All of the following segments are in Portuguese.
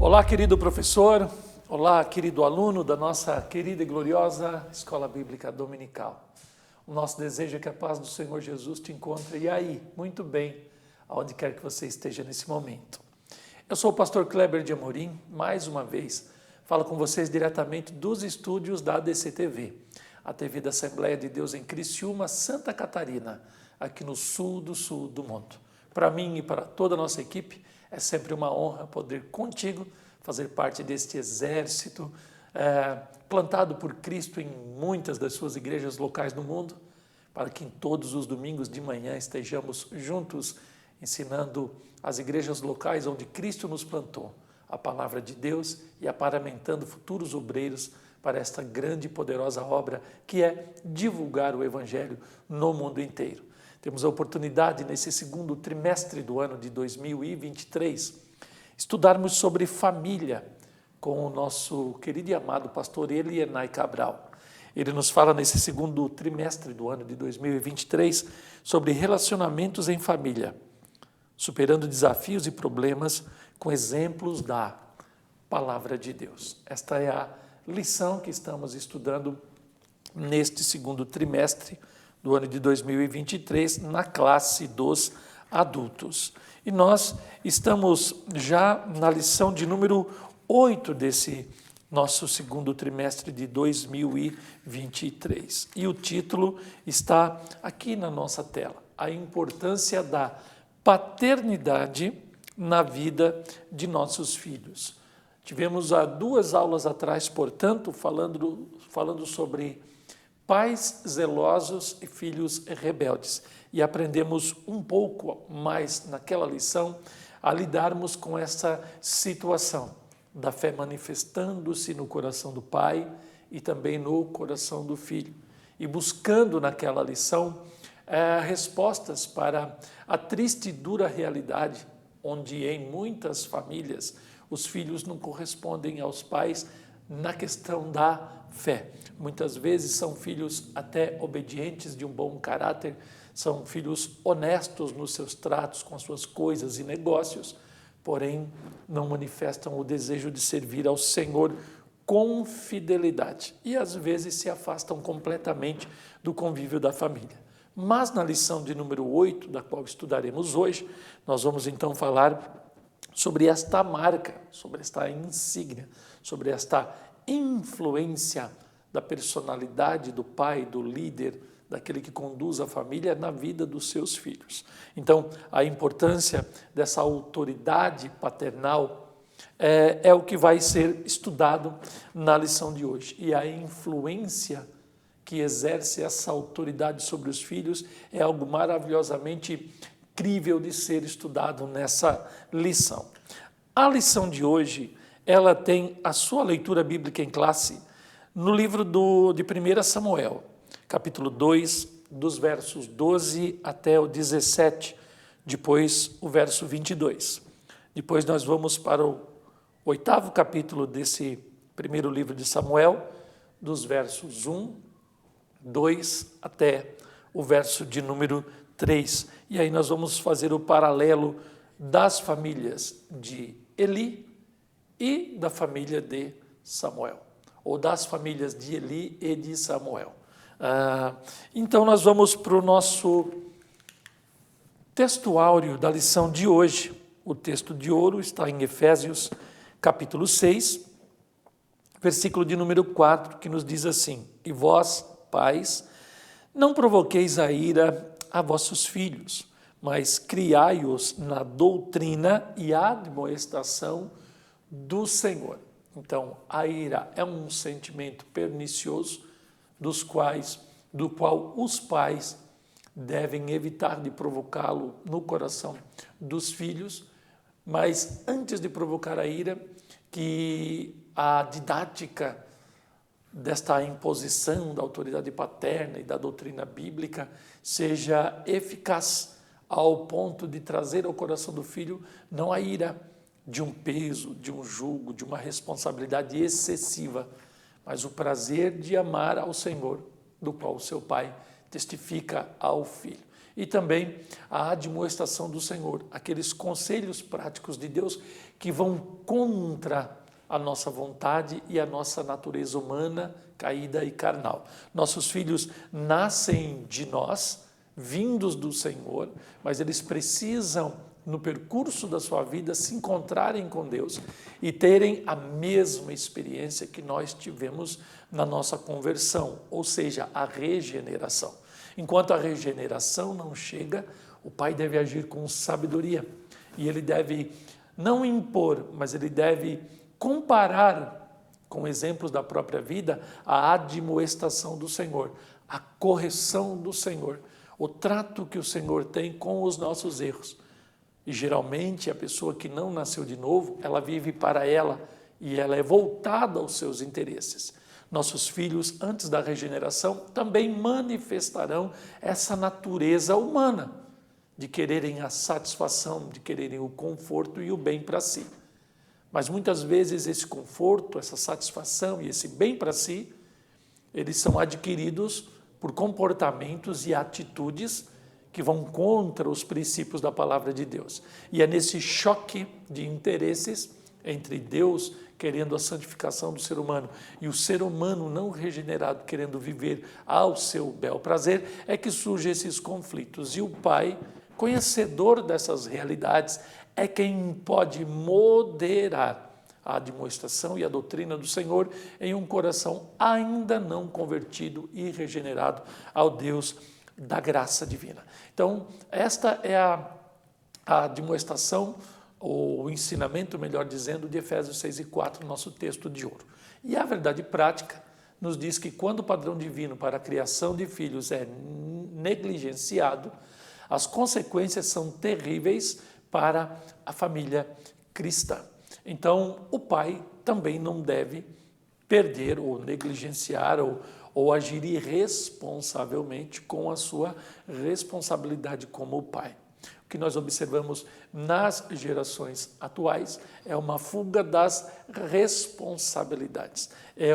Olá, querido professor, olá, querido aluno da nossa querida e gloriosa Escola Bíblica Dominical. O nosso desejo é que a paz do Senhor Jesus te encontre e aí, muito bem, aonde quer que você esteja nesse momento. Eu sou o pastor Kleber de Amorim, mais uma vez, falo com vocês diretamente dos estúdios da ADC-TV, a TV da Assembleia de Deus em Criciúma, Santa Catarina, aqui no sul do mundo. Para mim e para toda a nossa equipe, é sempre uma honra poder contigo fazer parte deste exército plantado por Cristo em muitas das suas igrejas locais no mundo, para que em todos os domingos de manhã estejamos juntos ensinando as igrejas locais onde Cristo nos plantou a palavra de Deus e aparamentando futuros obreiros para esta grande e poderosa obra que é divulgar o Evangelho no mundo inteiro. Temos a oportunidade, nesse segundo trimestre do ano de 2023, estudarmos sobre família com o nosso querido e amado pastor Elienay Cabral. Ele nos fala nesse segundo trimestre do ano de 2023 sobre relacionamentos em família, superando desafios e problemas com exemplos da palavra de Deus. Esta é a lição que estamos estudando neste segundo trimestre do ano de 2023, na classe dos adultos. E nós estamos já na lição de número 8 desse nosso segundo trimestre de 2023. E o título está aqui na nossa tela: a importância da paternidade na vida de nossos filhos. Tivemos há 2 aulas atrás, portanto, falando sobre pais zelosos e filhos rebeldes. E aprendemos um pouco mais naquela lição a lidarmos com essa situação da fé manifestando-se no coração do pai e também no coração do filho. E buscando naquela lição respostas para a triste e dura realidade onde em muitas famílias os filhos não correspondem aos pais na questão da fé. Muitas vezes são filhos até obedientes, de um bom caráter, são filhos honestos nos seus tratos com as suas coisas e negócios, porém não manifestam o desejo de servir ao Senhor com fidelidade e às vezes se afastam completamente do convívio da família. Mas na lição de número 8, da qual estudaremos hoje, nós vamos então falar sobre esta marca, sobre esta insígnia, sobre esta influência da personalidade do pai, do líder, daquele que conduz a família na vida dos seus filhos. Então, a importância dessa autoridade paternal é o que vai ser estudado na lição de hoje. E a influência que exerce essa autoridade sobre os filhos é algo maravilhosamente incrível de ser estudado nessa lição. A lição de hoje, ela tem a sua leitura bíblica em classe no livro de 1 Samuel, capítulo 2, dos versos 12 até o 17, depois o verso 22. Depois nós vamos para o 8º capítulo desse primeiro livro de Samuel, dos versos 1, 2 até o verso de número 3. E aí nós vamos fazer o paralelo das famílias de Eli e da família de Samuel, ou das famílias de Eli e de Samuel. Então nós vamos para o nosso texto áureo da lição de hoje. O texto de ouro está em Efésios, capítulo 6, versículo de número 4, que nos diz assim: E vós, pais, não provoqueis a ira a vossos filhos, mas criai-os na doutrina e admoestação do Senhor. Então, a ira é um sentimento pernicioso do qual os pais devem evitar de provocá-lo no coração dos filhos, mas antes de provocar a ira, que a didática desta imposição da autoridade paterna e da doutrina bíblica seja eficaz ao ponto de trazer ao coração do filho não a ira de um peso, de um jugo, de uma responsabilidade excessiva, mas o prazer de amar ao Senhor, do qual o seu pai testifica ao filho. E também a admoestação do Senhor, aqueles conselhos práticos de Deus que vão contra a nossa vontade e a nossa natureza humana, caída e carnal. Nossos filhos nascem de nós, vindos do Senhor, mas eles precisam, no percurso da sua vida, se encontrarem com Deus e terem a mesma experiência que nós tivemos na nossa conversão, ou seja, a regeneração. Enquanto a regeneração não chega, o pai deve agir com sabedoria e ele deve não impor, mas ele deve comparar com exemplos da própria vida a admoestação do Senhor, a correção do Senhor, o trato que o Senhor tem com os nossos erros. E geralmente a pessoa que não nasceu de novo, ela vive para ela e ela é voltada aos seus interesses. Nossos filhos, antes da regeneração, também manifestarão essa natureza humana de quererem a satisfação, de quererem o conforto e o bem para si. Mas muitas vezes esse conforto, essa satisfação e esse bem para si, eles são adquiridos por comportamentos e atitudes que vão contra os princípios da palavra de Deus. E é nesse choque de interesses entre Deus querendo a santificação do ser humano e o ser humano não regenerado querendo viver ao seu bel prazer, é que surgem esses conflitos. E o pai, conhecedor dessas realidades, é quem pode moderar a admoestação e a doutrina do Senhor em um coração ainda não convertido e regenerado ao Deus da graça divina. Então, esta é a admoestação, ou o ensinamento, melhor dizendo, de Efésios 6 e 4, nosso texto de ouro. E a verdade prática nos diz que quando o padrão divino para a criação de filhos é negligenciado, as consequências são terríveis para a família cristã. Então, o pai também não deve perder ou negligenciar ou agir irresponsavelmente com a sua responsabilidade como pai. O que nós observamos nas gerações atuais é uma fuga das responsabilidades. É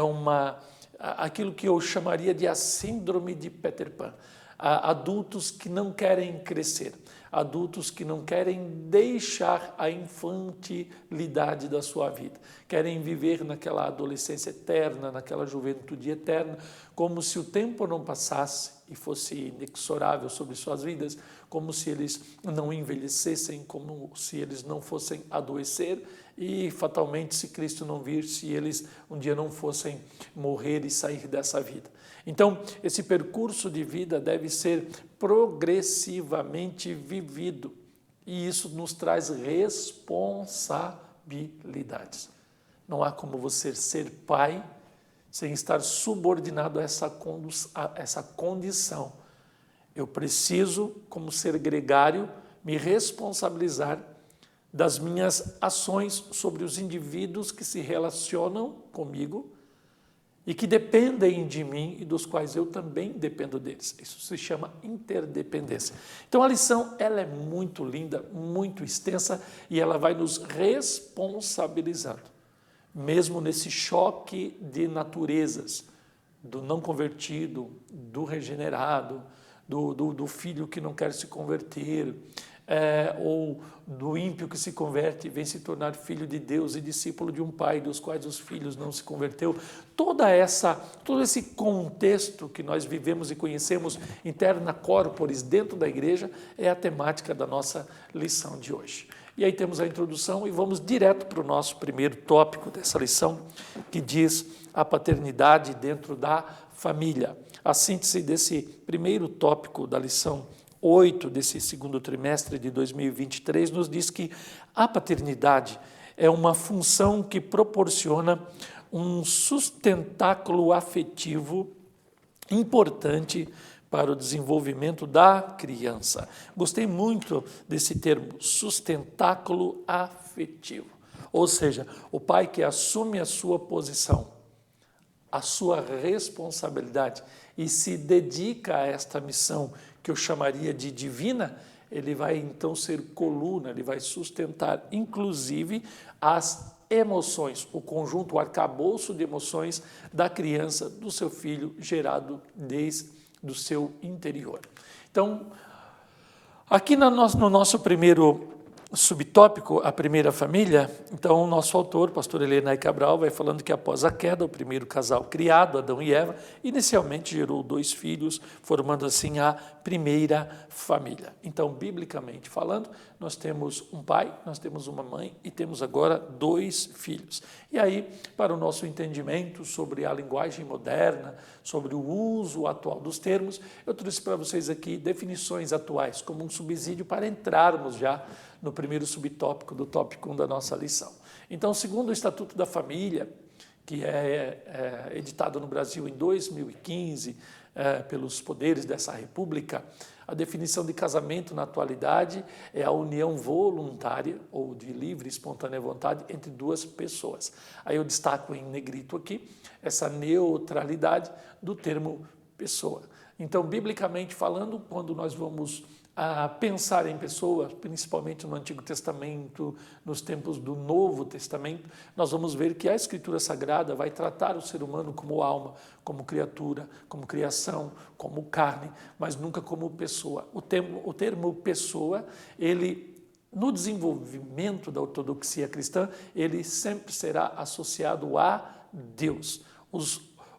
aquilo que eu chamaria de a síndrome de Peter Pan. Adultos que não querem crescer, adultos que não querem deixar a infantilidade da sua vida, querem viver naquela adolescência eterna, naquela juventude eterna, como se o tempo não passasse e fosse inexorável sobre suas vidas, como se eles não envelhecessem, como se eles não fossem adoecer e fatalmente, se Cristo não vir, se eles um dia não fossem morrer e sair dessa vida. Então, esse percurso de vida deve ser progressivamente vivido e isso nos traz responsabilidades. Não há como você ser pai sem estar subordinado a essa condição. Eu preciso, como ser gregário, me responsabilizar das minhas ações sobre os indivíduos que se relacionam comigo e que dependem de mim e dos quais eu também dependo deles. Isso se chama interdependência. Então a lição ela é muito linda, muito extensa e ela vai nos responsabilizando, mesmo nesse choque de naturezas, do não convertido, do regenerado, do filho que não quer se converter, ou do ímpio que se converte e vem se tornar filho de Deus e discípulo de um pai, dos quais os filhos não se converteu. Todo esse contexto que nós vivemos e conhecemos interna corporis dentro da igreja é a temática da nossa lição de hoje. E aí temos a introdução e vamos direto para o nosso primeiro tópico dessa lição, que diz a paternidade dentro da família. A síntese desse primeiro tópico da lição 8 desse segundo trimestre de 2023 nos diz que a paternidade é uma função que proporciona um sustentáculo afetivo importante para o desenvolvimento da criança. Gostei muito desse termo, sustentáculo afetivo. Ou seja, o pai que assume a sua posição, a sua responsabilidade e se dedica a esta missão que eu chamaria de divina, ele vai então ser coluna, ele vai sustentar inclusive as emoções, o conjunto, o arcabouço de emoções da criança, do seu filho, gerado desde do seu interior. Então, Aqui no nosso primeiro subtópico, a primeira família, então o nosso autor, pastor Elenay Cabral, vai falando que após a queda, o primeiro casal criado, Adão e Eva, inicialmente gerou 2 filhos, formando assim a primeira família. Então, biblicamente falando, nós temos um pai, nós temos uma mãe e temos agora 2 filhos. E aí, para o nosso entendimento sobre a linguagem moderna, sobre o uso atual dos termos, eu trouxe para vocês aqui definições atuais, como um subsídio para entrarmos já no primeiro subtópico do tópico 1 da nossa lição. Então, segundo o Estatuto da Família, que é editado no Brasil em 2015 pelos poderes dessa república, a definição de casamento na atualidade é a união voluntária ou de livre e espontânea vontade entre 2 pessoas. Aí eu destaco em negrito aqui essa neutralidade do termo pessoa. Então, biblicamente falando, quando nós vamos pensar em pessoas, principalmente no Antigo Testamento, nos tempos do Novo Testamento, nós vamos ver que a Escritura Sagrada vai tratar o ser humano como alma, como criatura, como criação, como carne, mas nunca como pessoa. O termo pessoa, ele, no desenvolvimento da ortodoxia cristã, ele sempre será associado a Deus.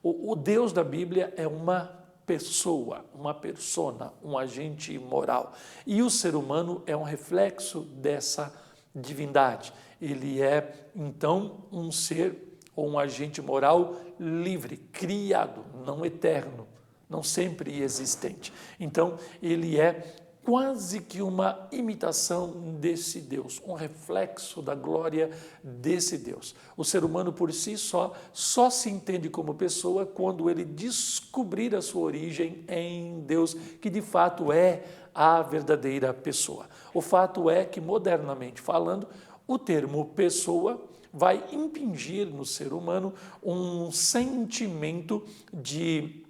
O Deus da Bíblia é uma pessoa, uma persona, um agente moral. E o ser humano é um reflexo dessa divindade. Ele é, então, um ser ou um agente moral livre, criado, não eterno, não sempre existente. Então, ele é quase que uma imitação desse Deus, um reflexo da glória desse Deus. O ser humano por si só se entende como pessoa quando ele descobrir a sua origem em Deus, que de fato é a verdadeira pessoa. O fato é que, modernamente falando, o termo pessoa vai impingir no ser humano um sentimento de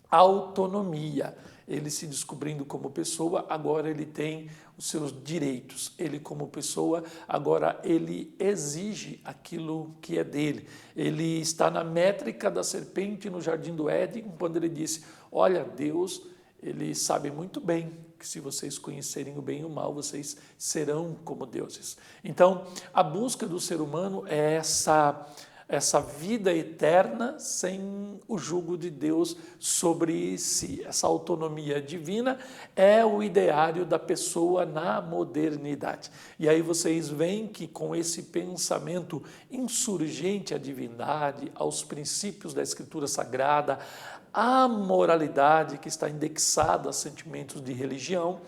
autonomia. Ele se descobrindo como pessoa, agora ele tem os seus direitos. Ele, como pessoa, agora ele exige aquilo que é dele. Ele está na métrica da serpente no Jardim do Éden, quando ele disse, olha, Deus, ele sabe muito bem que se vocês conhecerem o bem e o mal, vocês serão como deuses. Então, a busca do ser humano é essa vida eterna sem o jugo de Deus sobre si. Essa autonomia divina é o ideário da pessoa na modernidade. E aí vocês veem que com esse pensamento insurgente à divindade, aos princípios da Escritura Sagrada, à moralidade que está indexada a sentimentos de religião,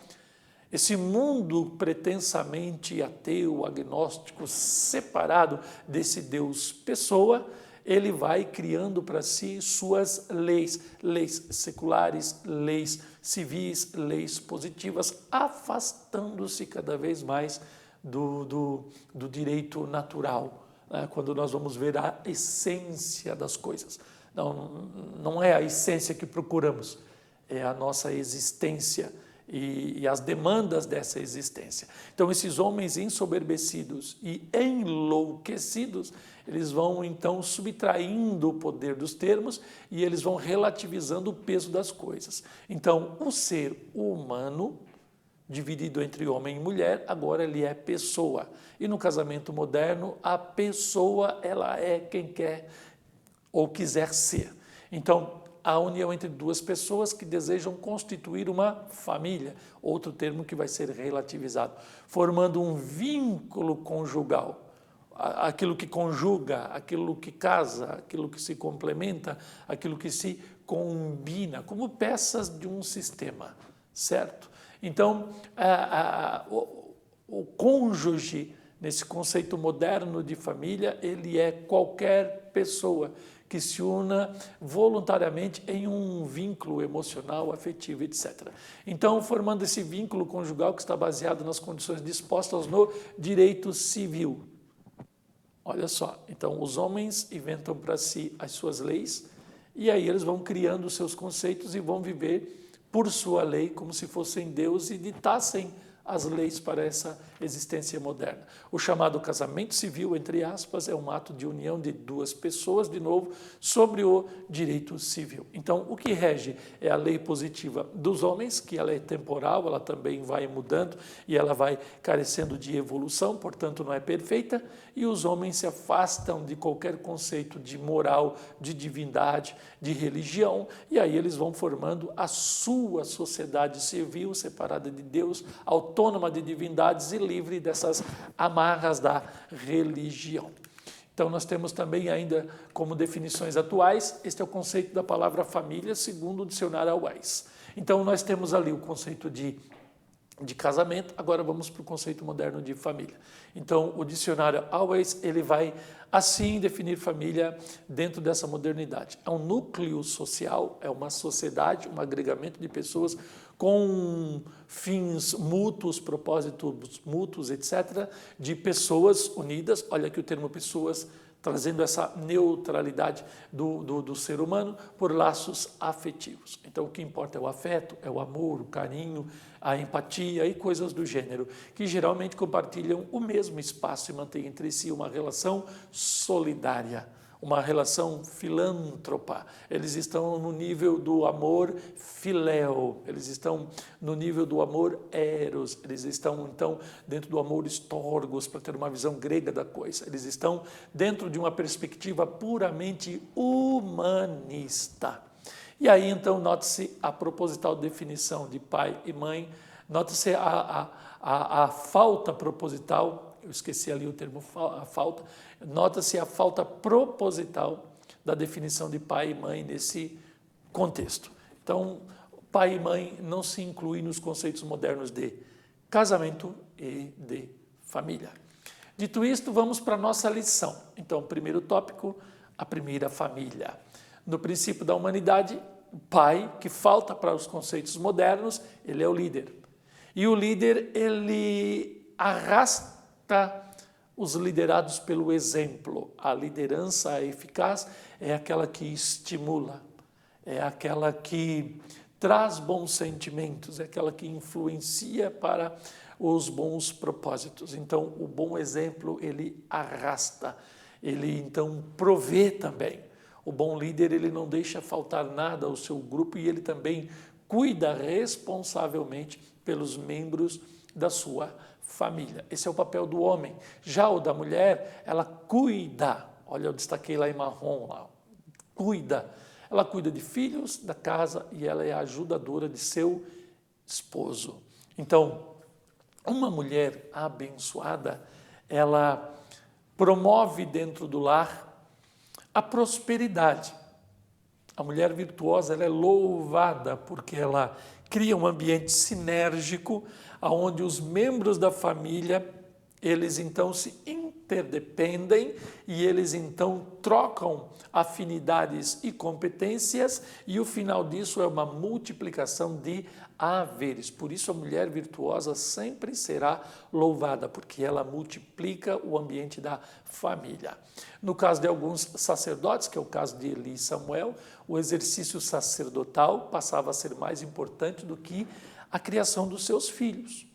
esse mundo pretensamente ateu, agnóstico, separado desse Deus pessoa, ele vai criando para si suas leis, leis seculares, leis civis, leis positivas, afastando-se cada vez mais do direito natural, né? Quando nós vamos ver a essência das coisas. Não é a essência que procuramos, é a nossa existência e as demandas dessa existência. Então, esses homens ensoberbecidos e enlouquecidos, eles vão, então, subtraindo o poder dos termos e eles vão relativizando o peso das coisas. Então, o ser humano, dividido entre homem e mulher, agora ele é pessoa. E no casamento moderno, a pessoa, ela é quem quer ou quiser ser. Então, a união entre 2 pessoas que desejam constituir uma família, outro termo que vai ser relativizado, formando um vínculo conjugal, aquilo que conjuga, aquilo que casa, aquilo que se complementa, aquilo que se combina, como peças de um sistema, certo? Então, o cônjuge, nesse conceito moderno de família, ele é qualquer pessoa que se una voluntariamente em um vínculo emocional, afetivo, etc. Então, formando esse vínculo conjugal que está baseado nas condições dispostas no direito civil. Olha só, então os homens inventam para si as suas leis e aí eles vão criando os seus conceitos e vão viver por sua lei como se fossem Deus e ditassem as leis para essa existência moderna. O chamado casamento civil, entre aspas, é um ato de união de duas pessoas, de novo, sobre o direito civil. Então, o que rege é a lei positiva dos homens, que ela é temporal, ela também vai mudando e ela vai carecendo de evolução, portanto não é perfeita, e os homens se afastam de qualquer conceito de moral, de divindade, de religião, e aí eles vão formando a sua sociedade civil, separada de Deus, autônoma de divindades e livre dessas amarras da religião. Então, nós temos também ainda como definições atuais, este é o conceito da palavra família, segundo o dicionário Always. Então, nós temos ali o conceito de casamento, agora vamos para o conceito moderno de família. Então, o dicionário Always, ele vai assim definir família dentro dessa modernidade. É um núcleo social, é uma sociedade, um agregamento de pessoas com fins mútuos, propósitos mútuos, etc., de pessoas unidas, olha aqui o termo pessoas, trazendo essa neutralidade do ser humano por laços afetivos. Então, o que importa é o afeto, é o amor, o carinho, a empatia e coisas do gênero, que geralmente compartilham o mesmo espaço e mantêm entre si uma relação solidária, uma relação filântropa. Eles estão no nível do amor filéu, eles estão no nível do amor eros, eles estão, então, dentro do amor estorgos, para ter uma visão grega da coisa. Eles estão dentro de uma perspectiva puramente humanista. E aí, então, note-se a proposital definição de pai e mãe, note-se a falta proposital, eu esqueci ali o termo falta, nota-se a falta proposital da definição de pai e mãe nesse contexto. Então, pai e mãe não se incluem nos conceitos modernos de casamento e de família. Dito isto, vamos para a nossa lição. Então, primeiro tópico, a primeira família. No princípio da humanidade, o pai, que falta para os conceitos modernos, ele é o líder. E o líder, ele arrasta os liderados pelo exemplo. A liderança eficaz é aquela que estimula, é aquela que traz bons sentimentos, é aquela que influencia para os bons propósitos. Então, o bom exemplo, ele arrasta, ele então provê também. O bom líder, ele não deixa faltar nada ao seu grupo e ele também cuida responsavelmente pelos membros da sua família. Esse é o papel do homem. Já o da mulher, ela cuida. Olha, eu destaquei lá em marrom, lá. Cuida. Ela cuida de filhos, da casa e ela é a ajudadora de seu esposo. Então, uma mulher abençoada, ela promove dentro do lar a prosperidade. A mulher virtuosa, ela é louvada porque ela cria um ambiente sinérgico onde os membros da família, eles então se interdependem e eles então trocam afinidades e competências e o final disso é uma multiplicação de haveres. Por isso a mulher virtuosa sempre será louvada, porque ela multiplica o ambiente da família. No caso de alguns sacerdotes, que é o caso de Eli e Samuel, o exercício sacerdotal passava a ser mais importante do que a criação dos seus filhos,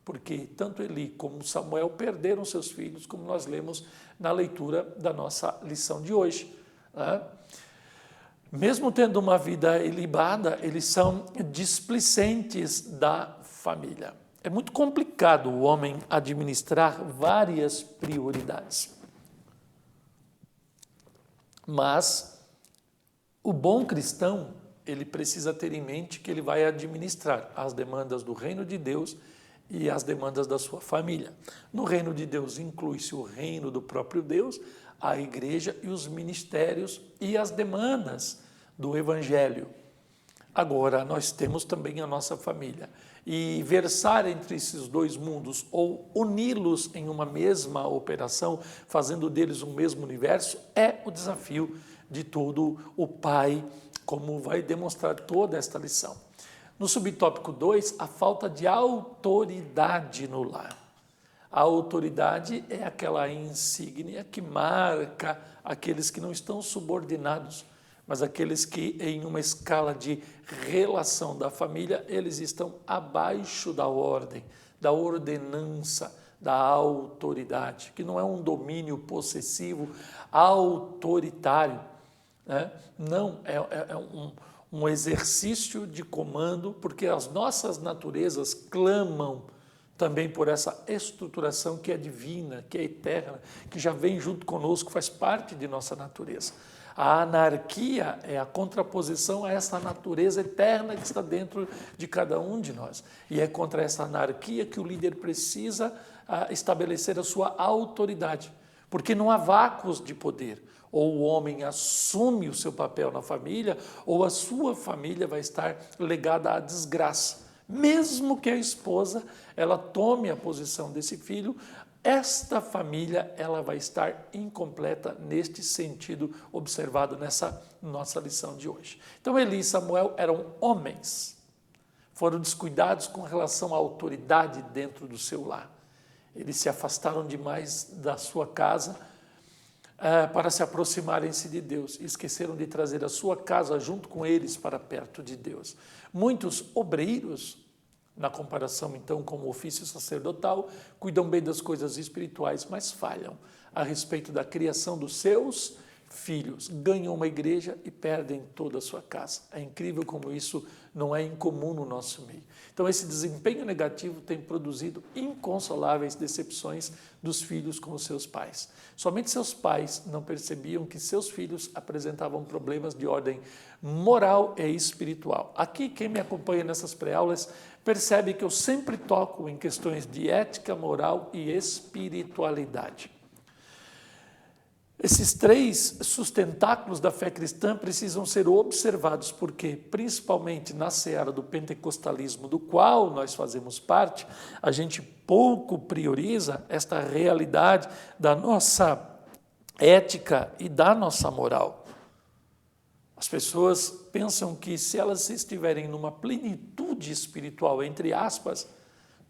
porque tanto Eli como Samuel perderam seus filhos, como nós lemos na leitura da nossa lição de hoje, né? Mesmo tendo uma vida ilibada, eles são displicentes da família. É muito complicado o homem administrar várias prioridades. Mas o bom cristão, ele precisa ter em mente que ele vai administrar as demandas do reino de Deus e as demandas da sua família. No reino de Deus inclui-se o reino do próprio Deus, a igreja e os ministérios e as demandas do evangelho. Agora, nós temos também a nossa família. E versar entre esses dois mundos ou uni-los em uma mesma operação, fazendo deles um mesmo universo, é o desafio de todo o pai, como vai demonstrar toda esta lição. No subtópico 2, a falta de autoridade no lar. A autoridade é aquela insígnia que marca aqueles que não estão subordinados, mas aqueles que, em uma escala de relação da família, eles estão abaixo da ordem, da ordenança, da autoridade, que não é um domínio possessivo, autoritário, né? Não, é um exercício de comando, porque as nossas naturezas clamam também por essa estruturação que é divina, que é eterna, que já vem junto conosco, faz parte de nossa natureza. A anarquia é a contraposição a essa natureza eterna que está dentro de cada um de nós. E é contra essa anarquia que o líder precisa estabelecer a sua autoridade, porque não há vácuos de poder. Ou o homem assume o seu papel na família, ou a sua família vai estar legada à desgraça. Mesmo que a esposa ela tome a posição desse filho, esta família ela vai estar incompleta neste sentido observado nessa nossa lição de hoje. Então Eli e Samuel eram homens, foram descuidados com relação à autoridade dentro do seu lar. Eles se afastaram demais da sua casa para se aproximarem-se de Deus e esqueceram de trazer a sua casa junto com eles para perto de Deus. Muitos obreiros, na comparação então com o ofício sacerdotal, cuidam bem das coisas espirituais, mas falham a respeito da criação dos seus filhos, ganham uma igreja e perdem toda a sua casa. É incrível como isso não é incomum no nosso meio. Então esse desempenho negativo tem produzido inconsoláveis decepções dos filhos com os seus pais. Somente seus pais não percebiam que seus filhos apresentavam problemas de ordem moral e espiritual. Aqui, quem me acompanha nessas pré-aulas percebe que eu sempre toco em questões de ética, moral e espiritualidade. Esses três sustentáculos da fé cristã precisam ser observados, porque, principalmente na seara do pentecostalismo, do qual nós fazemos parte, a gente pouco prioriza esta realidade da nossa ética e da nossa moral. As pessoas pensam que se elas estiverem numa plenitude espiritual, entre aspas,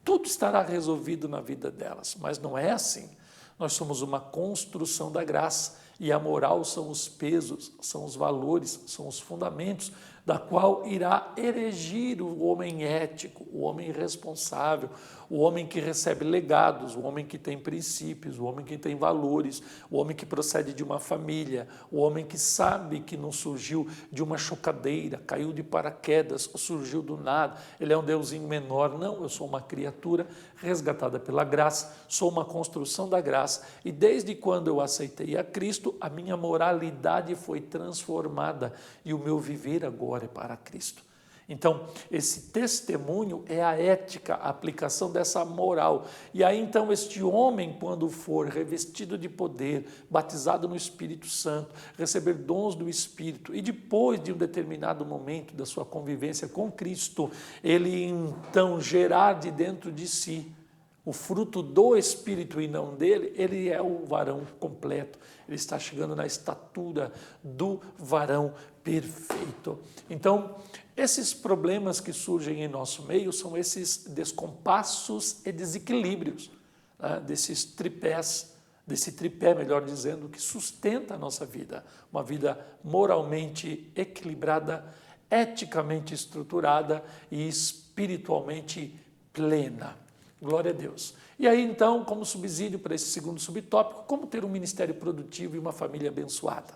tudo estará resolvido na vida delas, mas não é assim. Nós somos uma construção da graça e a moral são os pesos, são os valores, são os fundamentos da qual irá erigir o homem ético, o homem responsável, o homem que recebe legados, o homem que tem princípios, o homem que tem valores, o homem que procede de uma família, o homem que sabe que não surgiu de uma chocadeira, caiu de paraquedas, surgiu do nada, ele é um deusinho menor. Não, eu sou uma criatura resgatada pela graça, sou uma construção da graça e desde quando eu aceitei a Cristo, a minha moralidade foi transformada e o meu viver agora é para Cristo. Então, esse testemunho é a ética, a aplicação dessa moral. E aí, então, este homem, quando for revestido de poder, batizado no Espírito Santo, receber dons do Espírito, e depois de um determinado momento da sua convivência com Cristo, ele, então, gerar de dentro de si o fruto do Espírito e não dele, ele é o varão completo. Ele está chegando na estatura do varão perfeito. Então, esses problemas que surgem em nosso meio são esses descompassos e desequilíbrios, né, desses tripés, desse tripé, melhor dizendo, que sustenta a nossa vida. Uma vida moralmente equilibrada, eticamente estruturada e espiritualmente plena. Glória a Deus. E aí, então, como subsídio para esse segundo subtópico, como ter um ministério produtivo e uma família abençoada?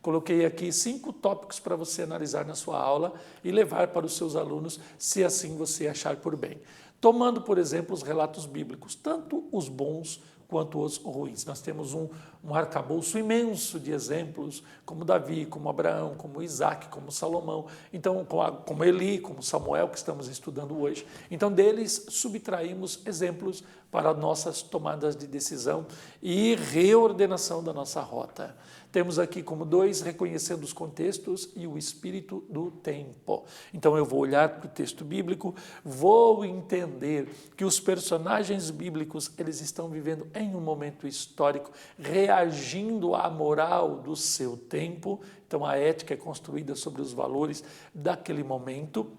Coloquei aqui 5 tópicos para você analisar na sua aula e levar para os seus alunos, se assim você achar por bem. Tomando, por exemplo, os relatos bíblicos, tanto os bons quanto os ruins. Nós temos um arcabouço imenso de exemplos, como Davi, como Abraão, como Isaac, como Salomão, então, como Eli, como Samuel, que estamos estudando hoje. Então, deles subtraímos exemplos para nossas tomadas de decisão e reordenação da nossa rota. Temos aqui como 2, reconhecendo os contextos e o espírito do tempo. Então eu vou olhar para o texto bíblico, vou entender que os personagens bíblicos, eles estão vivendo em um momento histórico, reagindo à moral do seu tempo. Então a ética é construída sobre os valores daquele momento.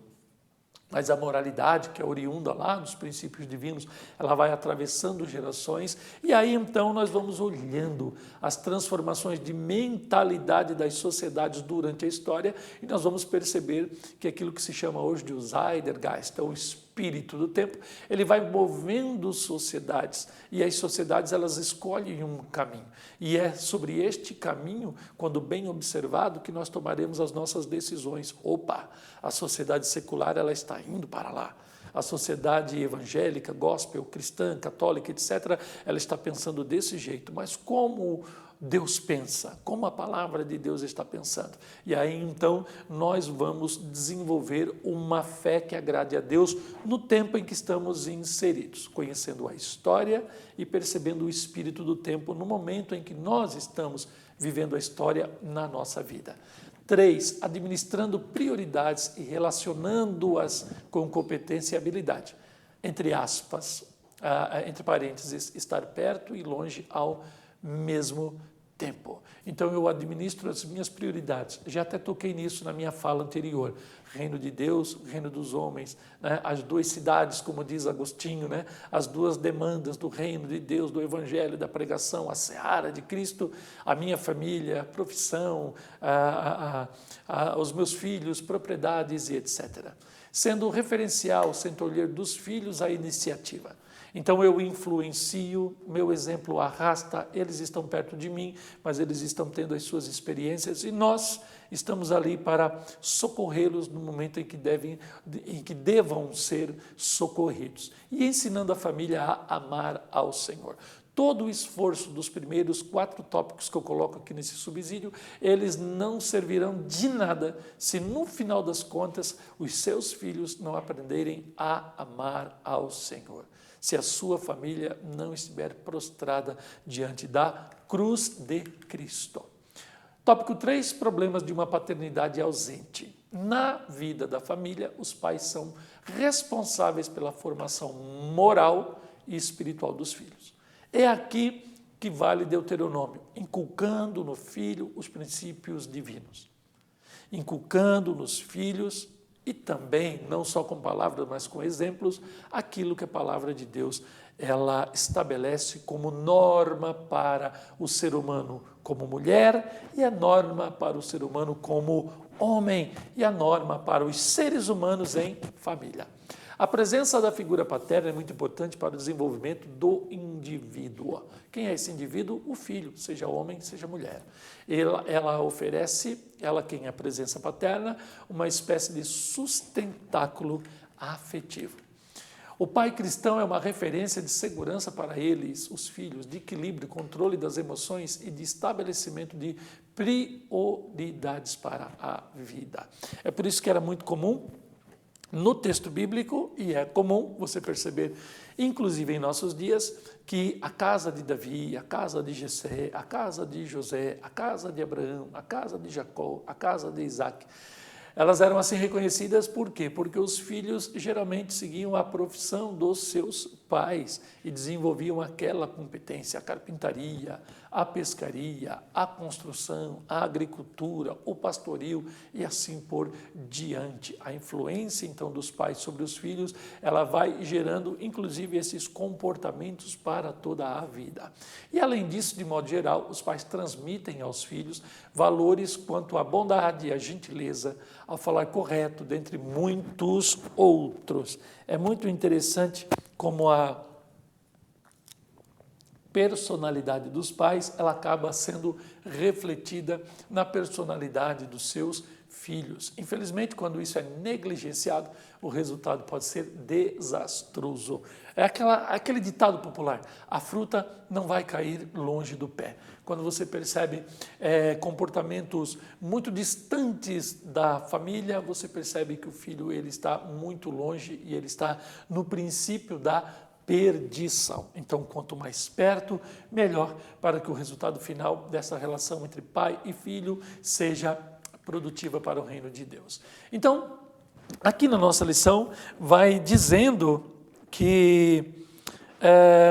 Mas a moralidade, que é oriunda lá dos princípios divinos, ela vai atravessando gerações, e aí então nós vamos olhando as transformações de mentalidade das sociedades durante a história, e nós vamos perceber que aquilo que se chama hoje de Zeitgeist, o espírito espírito do tempo, ele vai movendo sociedades, e as sociedades elas escolhem um caminho. E é sobre este caminho, quando bem observado, que nós tomaremos as nossas decisões. Opa, a sociedade secular ela está indo para lá. A sociedade evangélica, gospel, cristã, católica, etc., ela está pensando desse jeito. Mas como Deus pensa? Como a palavra de Deus está pensando? E aí, então, nós vamos desenvolver uma fé que agrade a Deus no tempo em que estamos inseridos, conhecendo a história e percebendo o espírito do tempo no momento em que nós estamos vivendo a história na nossa vida. 3, administrando prioridades e relacionando-as com competência e habilidade. Entre aspas, entre parênteses, estar perto e longe ao mesmo tempo. Então, eu administro as minhas prioridades. Já até toquei nisso na minha fala anterior. Reino de Deus, reino dos homens, né? As duas cidades, como diz Agostinho, né? As duas demandas do reino de Deus, do evangelho, da pregação, a seara de Cristo, a minha família, a profissão, os meus filhos, propriedades e etc. Sendo referencial, centolheiro dos filhos, a iniciativa. Então eu influencio, meu exemplo arrasta, eles estão perto de mim, mas eles estão tendo as suas experiências e nós estamos ali para socorrê-los no momento em que devam ser socorridos. E ensinando a família a amar ao Senhor. Todo o esforço dos primeiros 4 tópicos que eu coloco aqui nesse subsídio, eles não servirão de nada se no final das contas os seus filhos não aprenderem a amar ao Senhor. Se a sua família não estiver prostrada diante da cruz de Cristo. Tópico 3, problemas de uma paternidade ausente. Na vida da família, os pais são responsáveis pela formação moral e espiritual dos filhos. É aqui que vale Deuteronômio, inculcando no filho os princípios divinos. Inculcando nos filhos e também, não só com palavras, mas com exemplos, aquilo que a palavra de Deus ela estabelece como norma para o ser humano como mulher e a norma para o ser humano como homem e a norma para os seres humanos em família. A presença da figura paterna é muito importante para o desenvolvimento do indivíduo. Quem é esse indivíduo? O filho, seja homem, seja mulher. Ela oferece, quem é a presença paterna, uma espécie de sustentáculo afetivo. O pai cristão é uma referência de segurança para eles, os filhos, de equilíbrio, controle das emoções e de estabelecimento de prioridades para a vida. É por isso que era muito comum no texto bíblico, e é comum você perceber, inclusive em nossos dias, que a casa de Davi, a casa de Jessé, a casa de José, a casa de Abraão, a casa de Jacó, a casa de Isaac, elas eram assim reconhecidas por quê? Porque os filhos geralmente seguiam a profissão dos seus pais e desenvolviam aquela competência, a carpintaria, a pescaria, a construção, a agricultura, o pastoril e assim por diante. A influência então dos pais sobre os filhos, ela vai gerando inclusive esses comportamentos para toda a vida. E além disso, de modo geral, os pais transmitem aos filhos valores quanto à bondade, à gentileza, ao falar correto, dentre muitos outros. É muito interessante como a personalidade dos pais, ela acaba sendo refletida na personalidade dos seus filhos. Infelizmente, quando isso é negligenciado, o resultado pode ser desastroso. É aquele ditado popular, a fruta não vai cair longe do pé. Quando você percebe comportamentos muito distantes da família, você percebe que o filho ele está muito longe e ele está no princípio da perdição. Então, quanto mais perto, melhor, para que o resultado final dessa relação entre pai e filho seja produtiva para o reino de Deus. Então, aqui na nossa lição, vai dizendo que,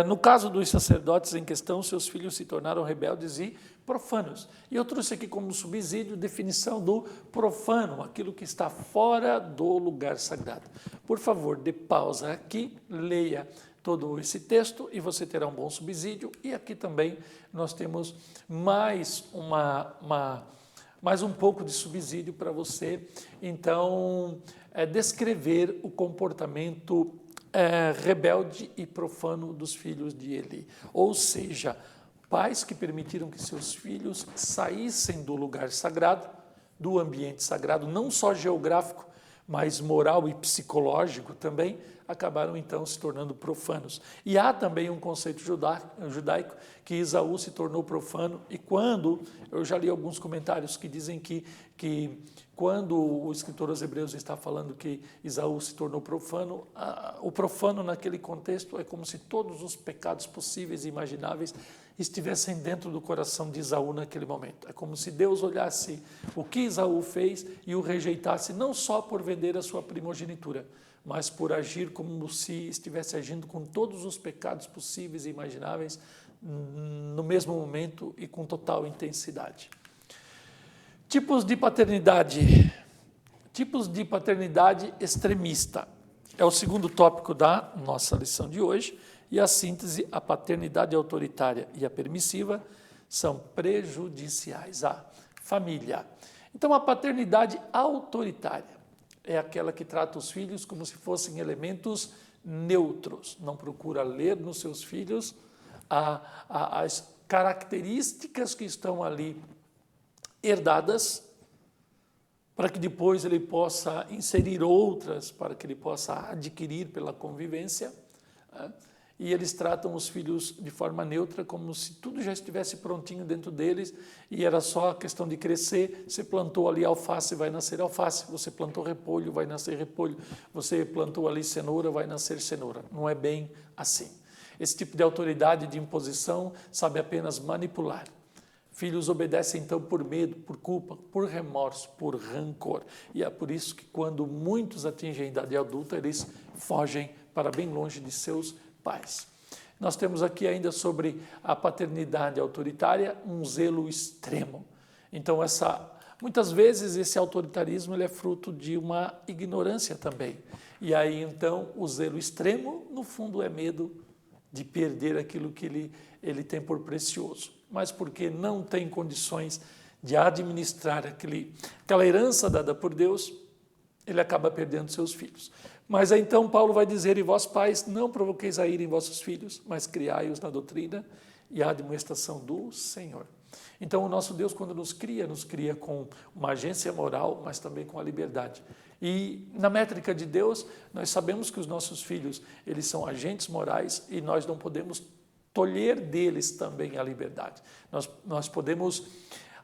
no caso dos sacerdotes em questão, seus filhos se tornaram rebeldes e profanos. E eu trouxe aqui como subsídio definição do profano, aquilo que está fora do lugar sagrado. Por favor, dê pausa aqui, leia todo esse texto e você terá um bom subsídio. E aqui também nós temos mais mais um pouco de subsídio para você, então, descrever o comportamento rebelde e profano dos filhos de Eli. Ou seja, pais que permitiram que seus filhos saíssem do lugar sagrado, do ambiente sagrado, não só geográfico, mas moral e psicológico também, acabaram então se tornando profanos. E há também um conceito judaico que Esaú se tornou profano, e quando, eu já li alguns comentários que dizem que quando o escritor aos Hebreus está falando que Esaú se tornou profano, o profano naquele contexto é como se todos os pecados possíveis e imagináveis estivessem dentro do coração de Esaú naquele momento. É como se Deus olhasse o que Esaú fez e o rejeitasse, não só por vender a sua primogenitura, mas por agir como se estivesse agindo com todos os pecados possíveis e imagináveis no mesmo momento e com total intensidade. Tipos de paternidade. Tipos de paternidade extremista. É o segundo tópico da nossa lição de hoje. E a síntese, a paternidade autoritária e a permissiva são prejudiciais à família. Então, a paternidade autoritária é aquela que trata os filhos como se fossem elementos neutros. Não procura ler nos seus filhos as características que estão ali herdadas, para que depois ele possa inserir outras, para que ele possa adquirir pela convivência. E eles tratam os filhos de forma neutra, como se tudo já estivesse prontinho dentro deles, e era só a questão de crescer. Você plantou ali alface, vai nascer alface. Você plantou repolho, vai nascer repolho. Você plantou ali cenoura, vai nascer cenoura. Não é bem assim. Esse tipo de autoridade, de imposição, sabe apenas manipular. Filhos obedecem, então, por medo, por culpa, por remorso, por rancor. E é por isso que, quando muitos atingem a idade adulta, eles fogem para bem longe de seus pais. Nós temos aqui ainda sobre a paternidade autoritária um zelo extremo. Então, muitas vezes esse autoritarismo ele é fruto de uma ignorância também. E aí, então, o zelo extremo, no fundo, é medo de perder aquilo que ele tem por precioso. Mas porque não tem condições de administrar aquela herança dada por Deus, ele acaba perdendo seus filhos. Mas então Paulo vai dizer: e vós pais, não provoqueis a ira em vossos filhos, mas criai-os na doutrina e a admoestação do Senhor. Então o nosso Deus, quando nos cria com uma agência moral, mas também com a liberdade. E na métrica de Deus, nós sabemos que os nossos filhos, eles são agentes morais e nós não podemos tolher deles também a liberdade. Nós podemos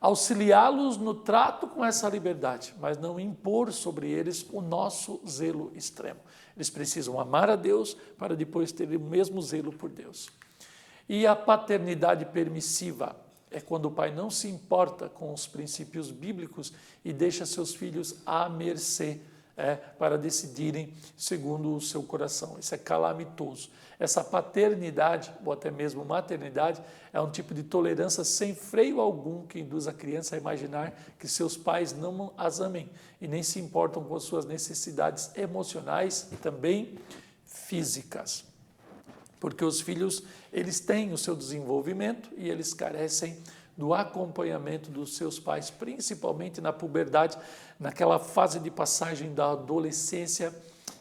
auxiliá-los no trato com essa liberdade, mas não impor sobre eles o nosso zelo extremo. Eles precisam amar a Deus para depois ter o mesmo zelo por Deus. E a paternidade permissiva é quando o pai não se importa com os princípios bíblicos e deixa seus filhos à mercê para decidirem segundo o seu coração. Isso é calamitoso. Essa paternidade, ou até mesmo maternidade, é um tipo de tolerância sem freio algum que induz a criança a imaginar que seus pais não as amem e nem se importam com as suas necessidades emocionais e também físicas. Porque os filhos, eles têm o seu desenvolvimento e eles carecem do acompanhamento dos seus pais, principalmente na puberdade, naquela fase de passagem da adolescência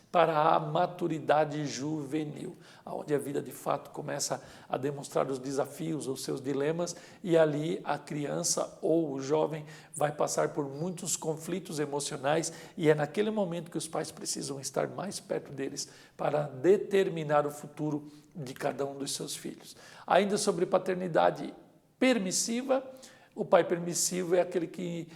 para a maturidade juvenil, onde a vida de fato começa a demonstrar os desafios, os seus dilemas, e ali a criança ou o jovem vai passar por muitos conflitos emocionais, e é naquele momento que os pais precisam estar mais perto deles para determinar o futuro de cada um dos seus filhos. Ainda sobre paternidade permissiva, o pai permissivo é aquele que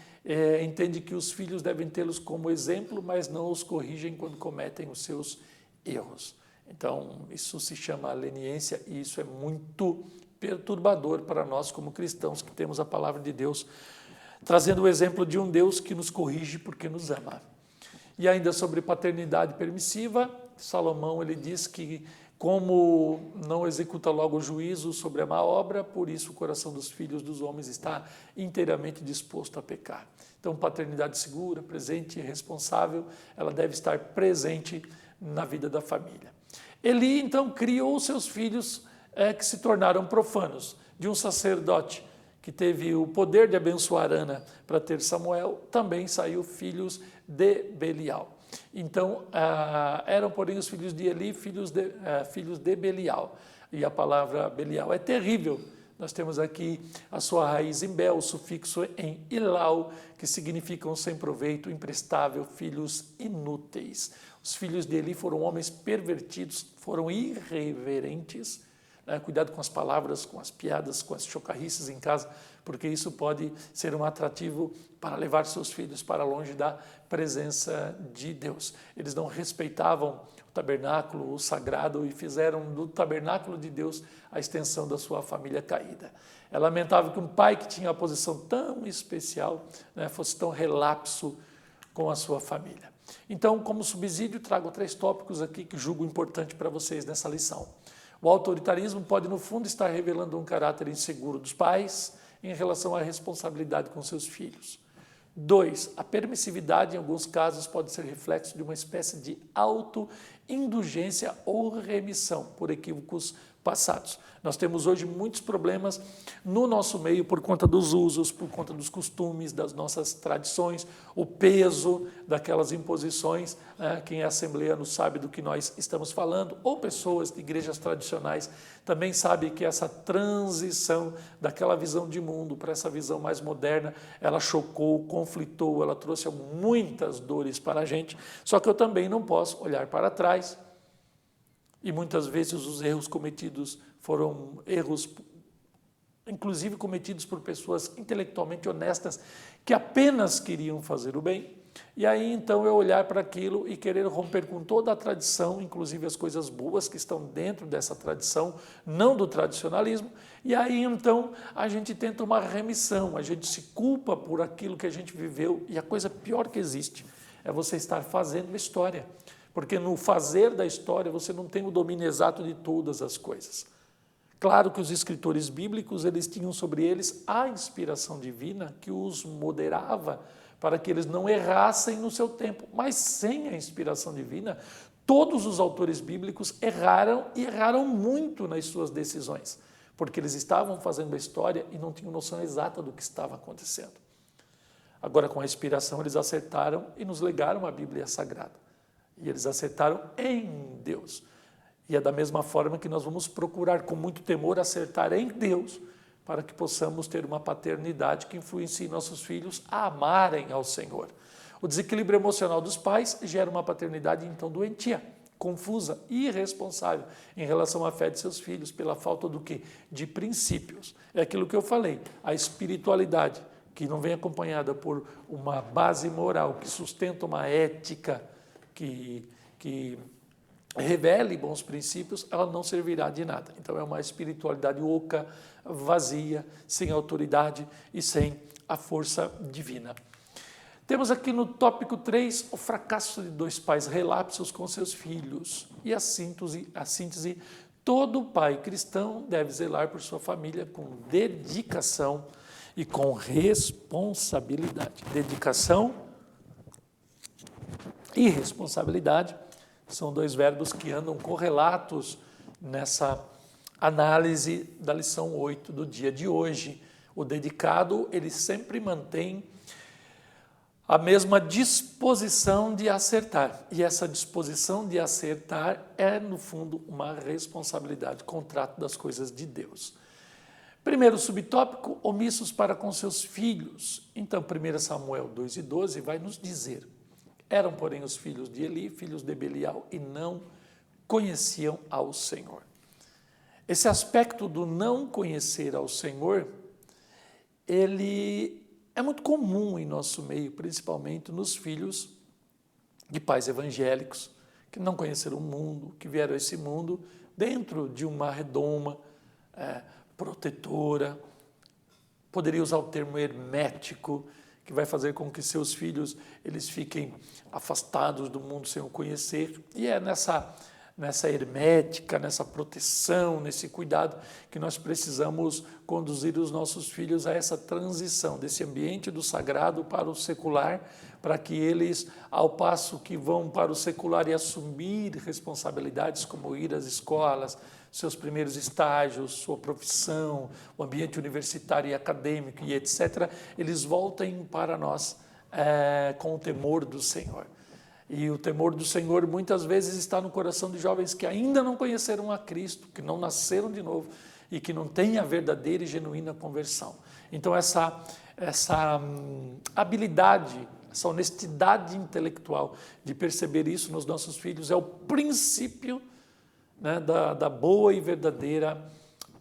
entende que os filhos devem tê-los como exemplo, mas não os corrigem quando cometem os seus erros. Então, isso se chama leniência e isso é muito perturbador para nós como cristãos que temos a palavra de Deus, trazendo o exemplo de um Deus que nos corrige porque nos ama. E ainda sobre paternidade permissiva, Salomão ele diz que como não executa logo o juízo sobre a má obra, por isso o coração dos filhos dos homens está inteiramente disposto a pecar. Então, paternidade segura, presente e responsável, ela deve estar presente na vida da família. Eli, então, criou seus filhos que se tornaram profanos, de um sacerdote que teve o poder de abençoar Ana para ter Samuel, também saiu filhos de Belial. Então, eram, porém, os filhos de Eli, filhos de Belial. E a palavra Belial é terrível. Nós temos aqui a sua raiz em Bel, o sufixo em Ilau, que significam sem proveito, imprestável, filhos inúteis. Os filhos de Eli foram homens pervertidos, foram irreverentes. Cuidado com as palavras, com as piadas, com as chocarrices em casa, porque isso pode ser um atrativo para levar seus filhos para longe da presença de Deus. Eles não respeitavam o tabernáculo, o sagrado, e fizeram do tabernáculo de Deus a extensão da sua família caída. É lamentável que um pai que tinha uma posição tão especial, fosse tão relapso com a sua família. Então, como subsídio, trago 3 tópicos aqui que julgo importante para vocês nessa lição. O autoritarismo pode, no fundo, estar revelando um caráter inseguro dos pais em relação à responsabilidade com seus filhos. 2, a permissividade, em alguns casos, pode ser reflexo de uma espécie de autoindulgência ou remissão por equívocos passados. Nós temos hoje muitos problemas no nosso meio por conta dos usos, por conta dos costumes, das nossas tradições, o peso daquelas imposições. Quem é assembleano sabe do que nós estamos falando, ou pessoas de igrejas tradicionais também sabem que essa transição daquela visão de mundo para essa visão mais moderna, ela chocou, conflitou, ela trouxe muitas dores para a gente, só que eu também não posso olhar para trás. E muitas vezes os erros cometidos foram erros, inclusive cometidos por pessoas intelectualmente honestas, que apenas queriam fazer o bem. E aí então eu olhar para aquilo e querer romper com toda a tradição, inclusive as coisas boas que estão dentro dessa tradição, não do tradicionalismo. E aí então a gente tenta uma remissão, a gente se culpa por aquilo que a gente viveu. E a coisa pior que existe é você estar fazendo história. Porque no fazer da história você não tem o domínio exato de todas as coisas. Claro que os escritores bíblicos, eles tinham sobre eles a inspiração divina que os moderava para que eles não errassem no seu tempo. Mas sem a inspiração divina, todos os autores bíblicos erraram e erraram muito nas suas decisões, porque eles estavam fazendo a história e não tinham noção exata do que estava acontecendo. Agora, com a inspiração, eles acertaram e nos legaram a Bíblia Sagrada. E eles acertaram em Deus. E é da mesma forma que nós vamos procurar com muito temor acertar em Deus, para que possamos ter uma paternidade que influencie nossos filhos a amarem ao Senhor. O desequilíbrio emocional dos pais gera uma paternidade então doentia, confusa e irresponsável em relação à fé de seus filhos, pela falta do quê? De princípios. É aquilo que eu falei, a espiritualidade, que não vem acompanhada por uma base moral, que sustenta uma ética, que revele bons princípios, ela não servirá de nada. Então é uma espiritualidade oca, vazia, sem autoridade e sem a força divina. Temos aqui no tópico 3 o fracasso de 2 pais relapsos com seus filhos. E a síntese, todo pai cristão deve zelar por sua família com dedicação e com responsabilidade. Dedicação e responsabilidade são 2 verbos que andam correlatos nessa análise da lição 8 do dia de hoje. O dedicado, ele sempre mantém a mesma disposição de acertar. E essa disposição de acertar é, no fundo, uma responsabilidade, contrato das coisas de Deus. Primeiro subtópico, omissos para com seus filhos. Então, 1 Samuel 2:12 vai nos dizer: eram, porém, os filhos de Eli, filhos de Belial, e não conheciam ao Senhor. Esse aspecto do não conhecer ao Senhor, ele é muito comum em nosso meio, principalmente nos filhos de pais evangélicos, que não conheceram o mundo, que vieram a esse mundo dentro de uma redoma protetora, poderia usar o termo hermético, que vai fazer com que seus filhos eles fiquem afastados do mundo sem o conhecer. E é nessa hermética, nessa proteção, nesse cuidado, que nós precisamos conduzir os nossos filhos a essa transição desse ambiente do sagrado para o secular, para que eles, ao passo que vão para o secular e assumir responsabilidades como ir às escolas, seus primeiros estágios, sua profissão, o ambiente universitário e acadêmico e etc., eles voltem para nós com o temor do Senhor. E o temor do Senhor muitas vezes está no coração de jovens que ainda não conheceram a Cristo, que não nasceram de novo e que não têm a verdadeira e genuína conversão. Então essa habilidade, essa honestidade intelectual de perceber isso nos nossos filhos é o princípio, né, da boa e verdadeira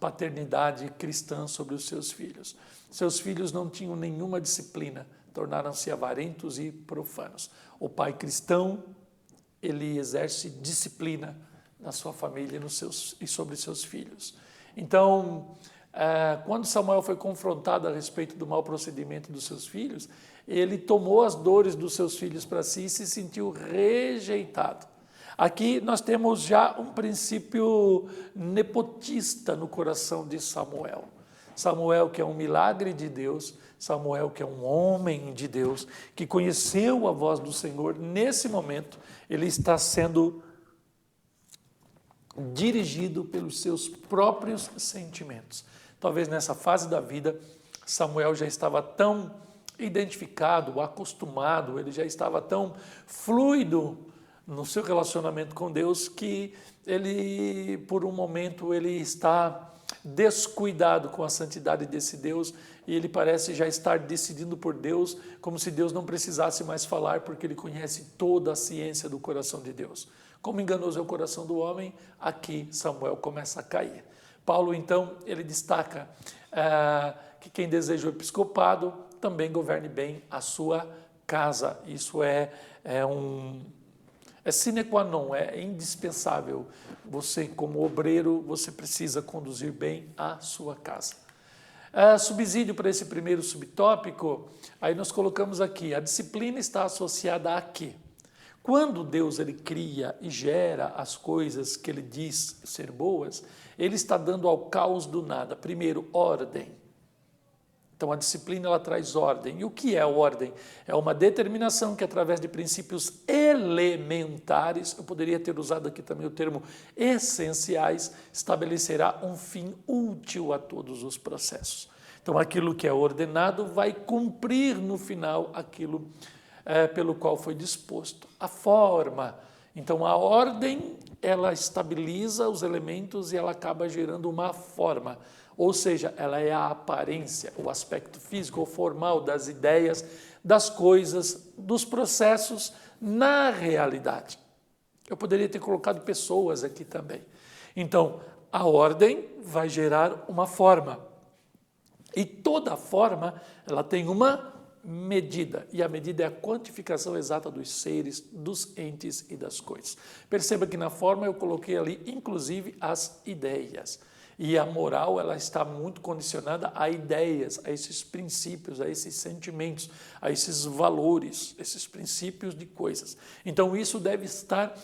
paternidade cristã sobre os seus filhos. Seus filhos não tinham nenhuma disciplina, tornaram-se avarentos e profanos. O pai cristão, ele exerce disciplina na sua família e sobre seus filhos. Então, quando Samuel foi confrontado a respeito do mau procedimento dos seus filhos, ele tomou as dores dos seus filhos para si e se sentiu rejeitado. Aqui nós temos já um princípio nepotista no coração de Samuel. Samuel, que é um milagre de Deus, Samuel, que é um homem de Deus, que conheceu a voz do Senhor, nesse momento, ele está sendo dirigido pelos seus próprios sentimentos. Talvez nessa fase da vida, Samuel já estava tão identificado, acostumado, ele já estava tão fluido no seu relacionamento com Deus que ele, por um momento, ele está descuidado com a santidade desse Deus e ele parece já estar decidido por Deus, como se Deus não precisasse mais falar, porque ele conhece toda a ciência do coração de Deus. Como enganoso é o coração do homem, aqui Samuel começa a cair. Paulo, então, ele destaca que quem deseja o episcopado também governe bem a sua casa. Isso é sine qua non, é indispensável. Você, como obreiro, você precisa conduzir bem a sua casa. Subsídio para esse primeiro subtópico, aí nós colocamos aqui, a disciplina está associada a quê? Quando Deus ele cria e gera as coisas que ele diz ser boas, ele está dando ao caos do nada. Primeiro, ordem. Então a disciplina ela traz ordem. E o que é ordem? É uma determinação que através de princípios elementares, eu poderia ter usado aqui também o termo essenciais, estabelecerá um fim útil a todos os processos. Então aquilo que é ordenado vai cumprir no final aquilo pelo qual foi disposto. A forma, então a ordem, ela estabiliza os elementos e ela acaba gerando uma forma. Ou seja, ela é a aparência, o aspecto físico ou formal das ideias, das coisas, dos processos na realidade. Eu poderia ter colocado pessoas aqui também. Então, a ordem vai gerar uma forma. E toda forma, ela tem uma medida. E a medida é a quantificação exata dos seres, dos entes e das coisas. Perceba que na forma eu coloquei ali, inclusive, as ideias. E a moral ela está muito condicionada a ideias, a esses princípios, a esses sentimentos, a esses valores, esses princípios de coisas. Então isso deve estar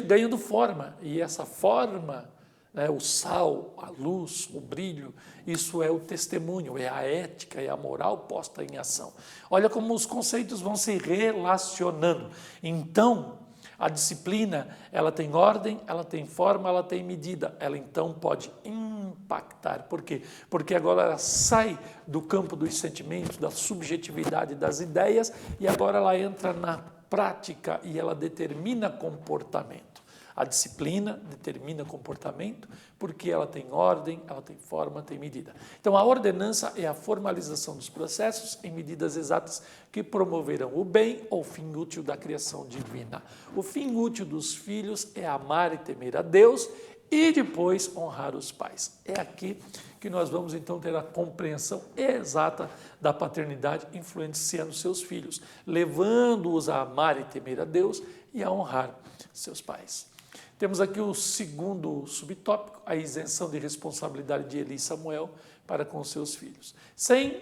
ganhando forma, e essa forma, né, o sal, a luz, o brilho, isso é o testemunho, é a ética, é a moral posta em ação. Olha como os conceitos vão se relacionando. Então, a disciplina, ela tem ordem, ela tem forma, ela tem medida. Ela então pode impactar. Por quê? Porque agora ela sai do campo dos sentimentos, da subjetividade das ideias e agora ela entra na prática e ela determina comportamento. A disciplina determina comportamento porque ela tem ordem, ela tem forma, tem medida. Então, a ordenança é a formalização dos processos em medidas exatas que promoverão o bem ou fim útil da criação divina. O fim útil dos filhos é amar e temer a Deus e depois honrar os pais. É aqui que nós vamos então ter a compreensão exata da paternidade influenciando seus filhos, levando-os a amar e temer a Deus e a honrar seus pais. Temos aqui o segundo subtópico, a isenção de responsabilidade de Eli e Samuel para com seus filhos. Sem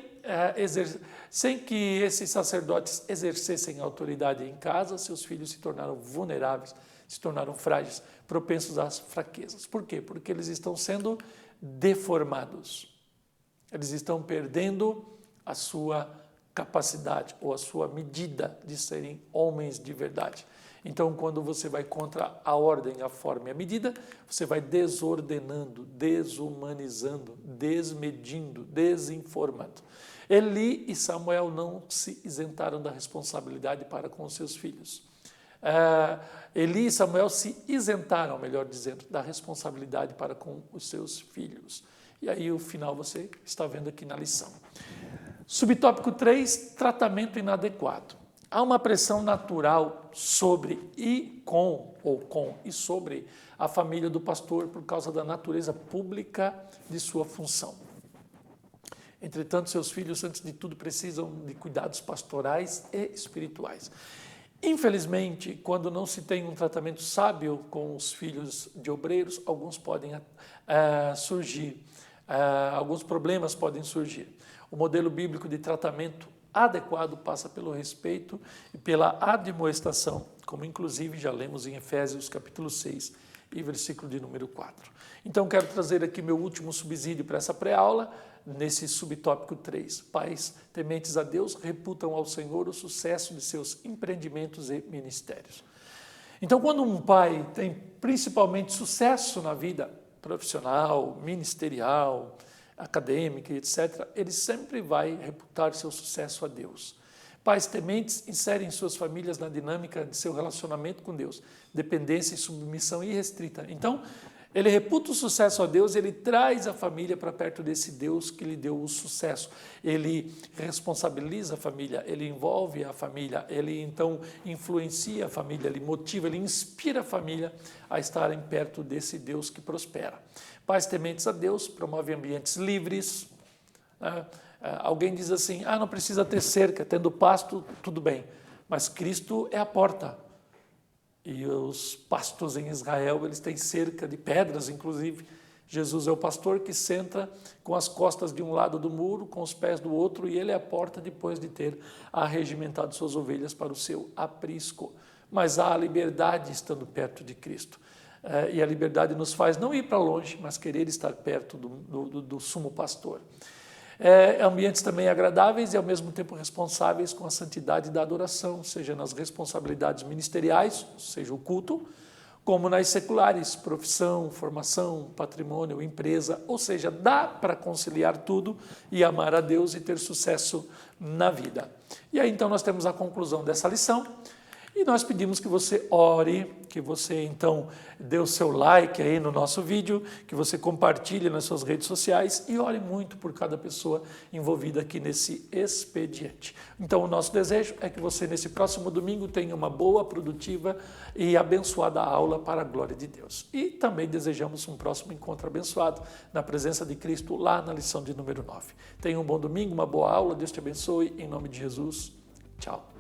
que esses sacerdotes exercessem autoridade em casa, seus filhos se tornaram vulneráveis, se tornaram frágeis, propensos às fraquezas. Por quê? Porque eles estão sendo deformados. Eles estão perdendo a sua capacidade ou a sua medida de serem homens de verdade. Então, quando você vai contra a ordem, a forma e a medida, você vai desordenando, desumanizando, desmedindo, desinformando. Eli e Samuel não se isentaram da responsabilidade para com os seus filhos. Eli e Samuel se isentaram, melhor dizendo, da responsabilidade para com os seus filhos. E aí o final você está vendo aqui na lição. Subtópico 3, tratamento inadequado. Há uma pressão natural sobre e sobre a família do pastor por causa da natureza pública de sua função. Entretanto, seus filhos, antes de tudo, precisam de cuidados pastorais e espirituais. Infelizmente, quando não se tem um tratamento sábio com os filhos de obreiros, alguns problemas podem surgir. O modelo bíblico de tratamento adequado passa pelo respeito e pela admoestação, como inclusive já lemos em Efésios capítulo 6 e versículo de número 4. Então quero trazer aqui meu último subsídio para essa pré-aula, nesse subtópico 3. Pais tementes a Deus reputam ao Senhor o sucesso de seus empreendimentos e ministérios. Então quando um pai tem principalmente sucesso na vida profissional, ministerial, acadêmica, etc., ele sempre vai reputar seu sucesso a Deus. Pais tementes inserem suas famílias na dinâmica de seu relacionamento com Deus, dependência e submissão irrestrita. Então, ele reputa o sucesso a Deus, ele traz a família para perto desse Deus que lhe deu o sucesso. Ele responsabiliza a família, ele envolve a família, ele então influencia a família, ele motiva, ele inspira a família a estarem perto desse Deus que prospera. Pais tementes a Deus promovem ambientes livres. Alguém diz assim, não precisa ter cerca, tendo pasto, tudo bem. Mas Cristo é a porta. E os pastos em Israel, eles têm cerca de pedras, inclusive. Jesus é o pastor que senta com as costas de um lado do muro, com os pés do outro, e ele é a porta depois de ter arregimentado suas ovelhas para o seu aprisco. Mas há a liberdade estando perto de Cristo. E a liberdade nos faz não ir para longe, mas querer estar perto do sumo pastor. Ambientes também agradáveis e ao mesmo tempo responsáveis com a santidade da adoração, seja nas responsabilidades ministeriais, seja o culto, como nas seculares, profissão, formação, patrimônio, empresa, ou seja, dá para conciliar tudo e amar a Deus e ter sucesso na vida. E aí então nós temos a conclusão dessa lição. E nós pedimos que você ore, que você então dê o seu like aí no nosso vídeo, que você compartilhe nas suas redes sociais e ore muito por cada pessoa envolvida aqui nesse expediente. Então o nosso desejo é que você nesse próximo domingo tenha uma boa, produtiva e abençoada aula para a glória de Deus. E também desejamos um próximo encontro abençoado na presença de Cristo lá na lição de número 9. Tenha um bom domingo, uma boa aula, Deus te abençoe, em nome de Jesus. Tchau.